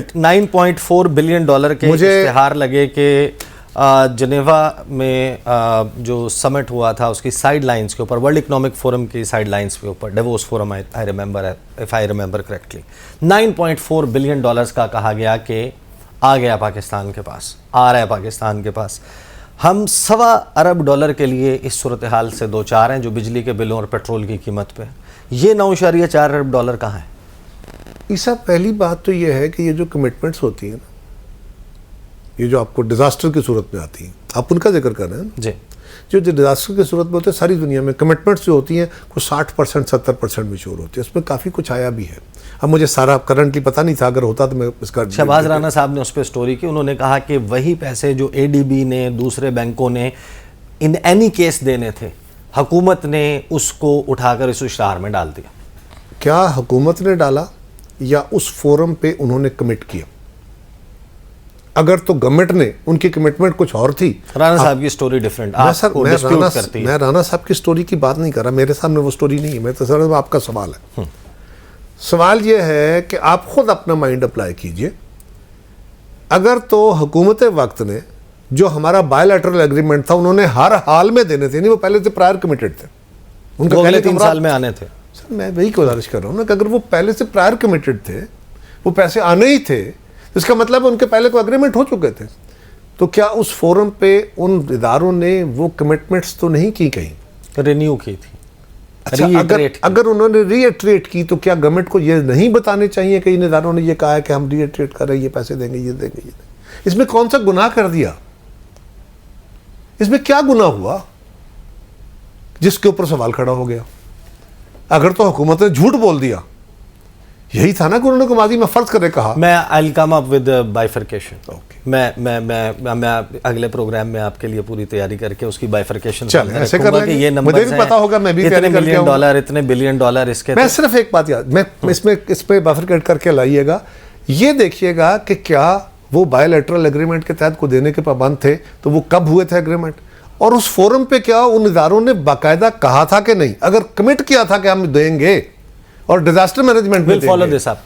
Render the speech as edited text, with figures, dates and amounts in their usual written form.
$9.4 billion के इश्तिहार लगे कि जनेवा में जो समिट हुआ था उसकी साइड लाइन्स के ऊपर, वर्ल्ड इकोनॉमिक फोरम की साइड लाइन्स के ऊपर, Davos forum I remember, if I remember correctly, $9.4 billion का कहा गया कि आ गया पाकिस्तान के पास, आ रहा है पाकिस्तान के पास। हम $1.25 अरब के लिए इस सूरत हाल से दो चार हैं जो बिजली के बिलों और पेट्रोल की कीमत पे। ये $9.4 अरब कहाँ है? ईसा, पहली बात तो ये है कि ये जो कमिटमेंट्स होती हैं ना, ये जो आपको डिज़ास्टर की सूरत में आती हैं, आप उनका जिक्र कर रहे हैं जी। जो डिज़ास्टर की सूरत में होते हैं, सारी दुनिया में कमिटमेंट्स जो होती हैं कुछ 60% 70% मैच्योर होती है, उसमें काफ़ी कुछ आया भी है। अब मुझे सारा करंटली पता नहीं था, अगर होता तो मैं इसका। शहबाज राना साहब ने उस पर स्टोरी की, उन्होंने कहा कि वही पैसे जो ADB ने, दूसरे बैंकों ने इन एनी केस देने थे, हुकूमत ने उसको उठाकर इस इश्तिहार में डाल दिया। क्या हुकूमत ने डाला या उस फोरम पे उन्होंने कमिट किया? अगर तो गवर्नमेंट ने, उनकी कमिटमेंट कुछ और थी। राना साहब की स्टोरी डिफरेंट, मैं राना साहब की स्टोरी की बात नहीं कर रहा, मेरे सामने वो स्टोरी नहीं है। मैं तो सर आपका सवाल है, सवाल ये है कि आप खुद अपना माइंड अप्लाई कीजिए। अगर तो हुकूमत वक्त ने जो हमारा बायलैटरल एग्रीमेंट था उन्होंने हर हाल में देने थे, नहीं वो पहले से प्रायर कमिटेड थे, उनका पहले 3 साल में आने थे। सर मैं वही गुजारिश कर रहा हूँ ना कि अगर वो पहले से प्रायर कमिटेड थे, वो पैसे आने ही थे, इसका मतलब उनके पहले को एग्रीमेंट हो चुके थे। तो क्या उस फोरम पे उन इदारों ने वो कमिटमेंट्स तो नहीं की, कहीं रिन्यू की थी? अच्छा, अगर उन्होंने रीएट्रेट की तो क्या गवर्नमेंट को ये नहीं बताने चाहिए कि इन इदारों ने ये कहा है कि हम रीएट्रेट कर रहे हैं, ये पैसे देंगे, ये देंगे, ये देंगे? इसमें कौन सा गुनाह कर दिया? इसमें क्या गुनाह हुआ जिसके ऊपर सवाल खड़ा हो गया? अगर तो हुकूमत ने झूठ बोल दिया, यही था ना कि उन्होंने माजी में फर्ज करके कहा। मैं I will come up with bifurcation. मैं अगले प्रोग्राम में आपके लिए पूरी तैयारी करके उसकी बाइफरकेशन ऐसे कर लेंगे। ये मुझे भी पता होगा, मैं भी इतने $1 बिलियन, इतने $1 बिलियन इसके। मैं सिर्फ एक बात याद, मैं इस पे बाइफरकेट करके लाइएगा, ये देखिएगा कि क्या वो बायलैटरल एग्रीमेंट के तहत को देने के पाबंद थे, तो वो कब हुए थे एग्रीमेंट, और उस फोरम पे क्या उन इदारों ने बाकायदा कहा था कि नहीं? अगर कमिट किया था कि हम देंगे और डिजास्टर मैनेजमेंट में फॉलो दिस अप।